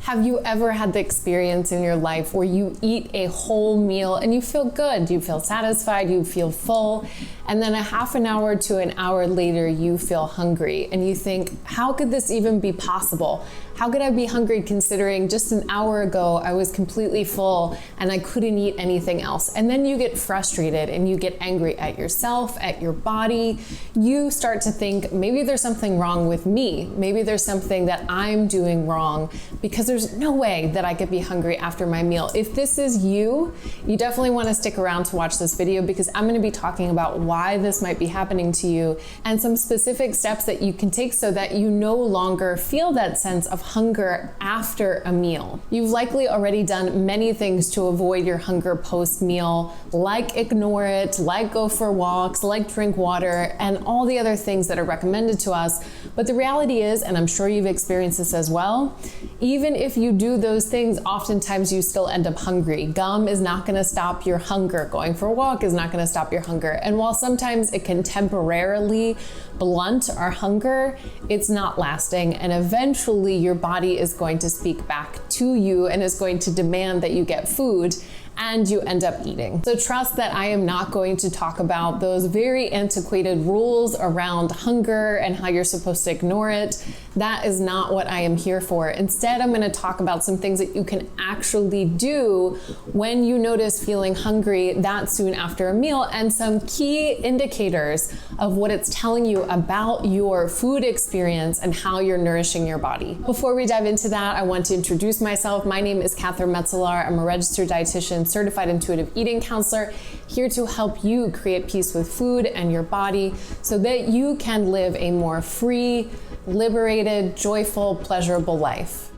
Have you ever had the experience in your life where you eat a whole meal and you feel good, you feel satisfied, you feel full, and then a half an hour to an hour later you feel hungry and you think, how could this even be possible? How could I be hungry considering just an hour ago I was completely full and I couldn't eat anything else? And then you get frustrated and you get angry at yourself, at your body. You start to think, maybe there's something wrong with me. Maybe there's something that I'm doing wrong, because there's no way that I could be hungry after my meal. If this is you, you definitely want to stick around to watch this video, because I'm going to be talking about why this might be happening to you and some specific steps that you can take so that you no longer feel that sense of hunger after a meal. You've likely already done many things to avoid your hunger post-meal, like ignore it, like go for walks, like drink water, and all the other things that are recommended to us. But the reality is, and I'm sure you've experienced this as well, even if you do those things, oftentimes you still end up hungry. Gum is not going to stop your hunger. Going for a walk is not going to stop your hunger. And while sometimes it can temporarily blunt our hunger, it's not lasting. And eventually your body is going to speak back to you and is going to demand that you get food, and you end up eating. So trust that I am not going to talk about those very antiquated rules around hunger and how you're supposed to ignore it. That is not what I am here for. Instead, I'm going to talk about some things that you can actually do when you notice feeling hungry that soon after a meal, and some key indicators of what it's telling you about your food experience and how you're nourishing your body. Before we dive into that, I want to introduce myself. My name is Catherine Metzelar. I'm a registered dietitian, certified intuitive eating counselor, here to help you create peace with food and your body so that you can live a more free, liberated, joyful, pleasurable life.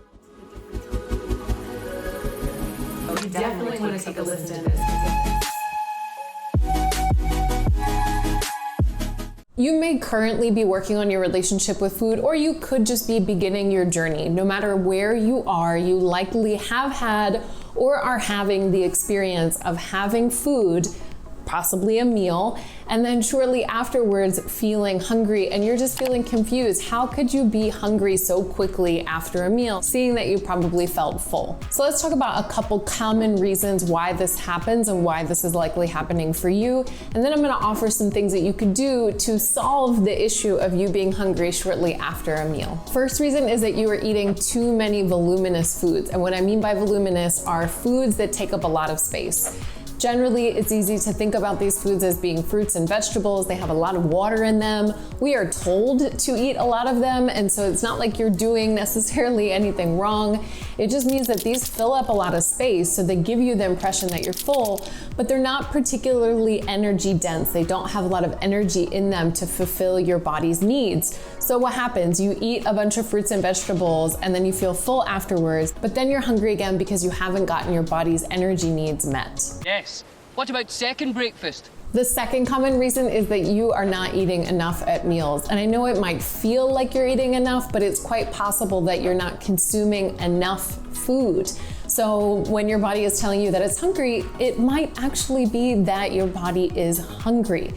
You definitely want to take a listen to this. You may currently be working on your relationship with food, or you could just be beginning your journey. No matter where you are, you likely have had or are having the experience of having food, possibly a meal, and then shortly afterwards feeling hungry, and you're just feeling confused. How could you be hungry so quickly after a meal, seeing that you probably felt full? So let's talk about a couple common reasons why this happens and why this is likely happening for you. And then I'm going to offer some things that you could do to solve the issue of you being hungry shortly after a meal. First reason is that you are eating too many voluminous foods. And what I mean by voluminous are foods that take up a lot of space. Generally, it's easy to think about these foods as being fruits and vegetables. They have a lot of water in them. We are told to eat a lot of them, and so it's not like you're doing necessarily anything wrong. It just means that these fill up a lot of space, so they give you the impression that you're full, but they're not particularly energy dense. They don't have a lot of energy in them to fulfill your body's needs. So what happens? You eat a bunch of fruits and vegetables, and then you feel full afterwards, but then you're hungry again because you haven't gotten your body's energy needs met. Yes. What about second breakfast? The second common reason is that you are not eating enough at meals. And I know it might feel like you're eating enough, but it's quite possible that you're not consuming enough food. So when your body is telling you that it's hungry, it might actually be that your body is hungry.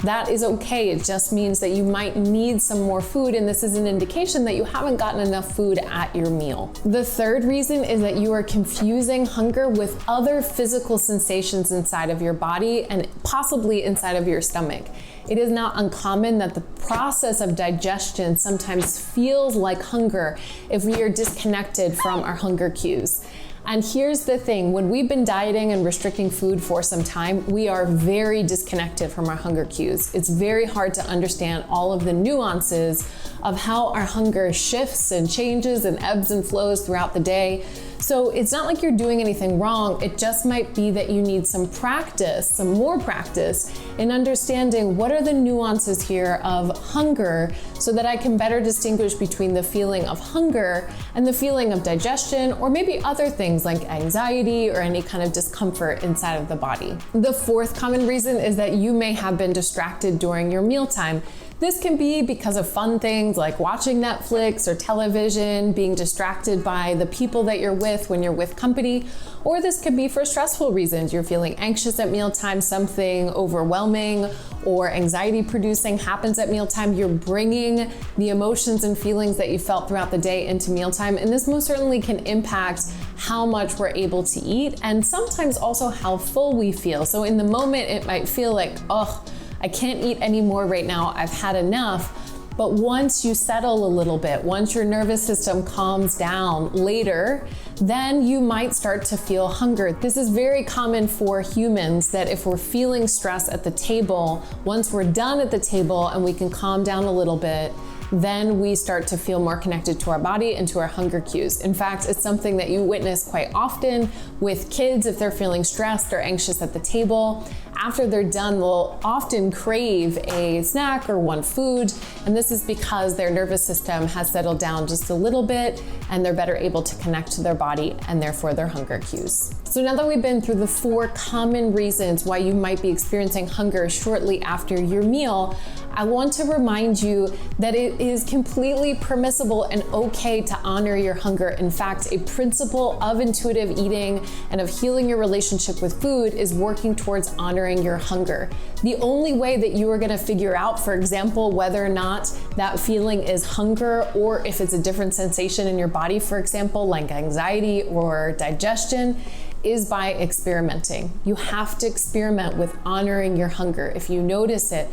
That is okay. It just means that you might need some more food, and this is an indication that you haven't gotten enough food at your meal. The third reason is that you are confusing hunger with other physical sensations inside of your body and possibly inside of your stomach. It is not uncommon that the process of digestion sometimes feels like hunger if we are disconnected from our hunger cues. And here's the thing, when we've been dieting and restricting food for some time, we are very disconnected from our hunger cues. It's very hard to understand all of the nuances of how our hunger shifts and changes and ebbs and flows throughout the day. So it's not like you're doing anything wrong. It just might be that you need some practice, some more practice in understanding what are the nuances here of hunger so that I can better distinguish between the feeling of hunger and the feeling of digestion, or maybe other things like anxiety or any kind of discomfort inside of the body. The fourth common reason is that you may have been distracted during your mealtime. This can be because of fun things like watching Netflix or television, being distracted by the people that you're with when you're with company, or this could be for stressful reasons. You're feeling anxious at mealtime, something overwhelming or anxiety producing happens at mealtime. You're bringing the emotions and feelings that you felt throughout the day into mealtime, and this most certainly can impact how much we're able to eat and sometimes also how full we feel. So in the moment, it might feel like, oh, I can't eat anymore right now, I've had enough. But once you settle a little bit, once your nervous system calms down later, then you might start to feel hunger. This is very common for humans, that if we're feeling stress at the table, once we're done at the table and we can calm down a little bit, then we start to feel more connected to our body and to our hunger cues. In fact, it's something that you witness quite often with kids. If they're feeling stressed or anxious at the table, after they're done, they'll often crave a snack or want food. And this is because their nervous system has settled down just a little bit and they're better able to connect to their body and therefore their hunger cues. So now that we've been through the 4 common reasons why you might be experiencing hunger shortly after your meal, I want to remind you that it is completely permissible and okay to honor your hunger. In fact, a principle of intuitive eating and of healing your relationship with food is working towards honoring your hunger. The only way that you are going to figure out, for example, whether or not that feeling is hunger or if it's a different sensation in your body, for example, like anxiety or digestion, is by experimenting. You have to experiment with honoring your hunger. If you notice it,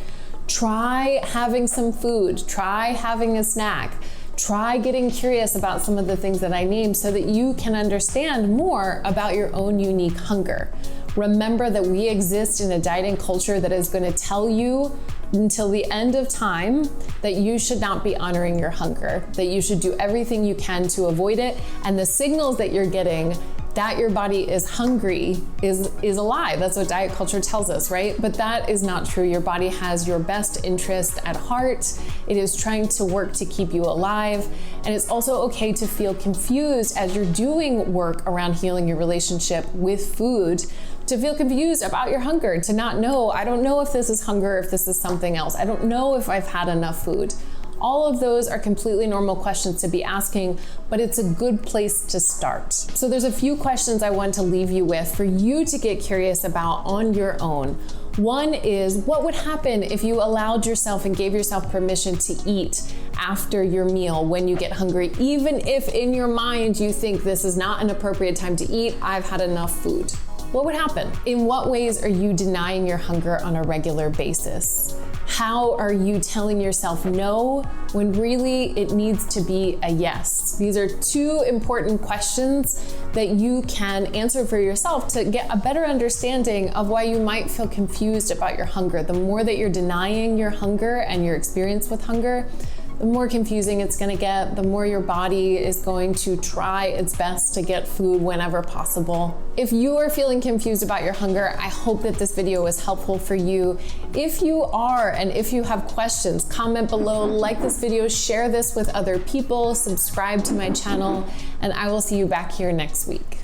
try having some food, try having a snack, try getting curious about some of the things that I named so that you can understand more about your own unique hunger. Remember that we exist in a dieting culture that is going to tell you until the end of time that you should not be honoring your hunger, that you should do everything you can to avoid it, and the signals that you're getting that your body is hungry is a lie. That's what diet culture tells us, right? But that is not true. Your body has your best interest at heart. It is trying to work to keep you alive. And it's also okay to feel confused as you're doing work around healing your relationship with food, to feel confused about your hunger, to not know, I don't know if this is hunger, if this is something else. I don't know if I've had enough food. All of those are completely normal questions to be asking, but it's a good place to start. So there's a few questions I want to leave you with for you to get curious about on your own. One is, what would happen if you allowed yourself and gave yourself permission to eat after your meal when you get hungry, even if in your mind you think this is not an appropriate time to eat, I've had enough food? What would happen? In what ways are you denying your hunger on a regular basis? How are you telling yourself no when really it needs to be a yes? These are 2 important questions that you can answer for yourself to get a better understanding of why you might feel confused about your hunger. The more that you're denying your hunger and your experience with hunger, the more confusing it's going to get, the more your body is going to try its best to get food whenever possible. If you are feeling confused about your hunger, I hope that this video was helpful for you. If you are, and if you have questions, comment below, like this video, share this with other people, subscribe to my channel, and I will see you back here next week.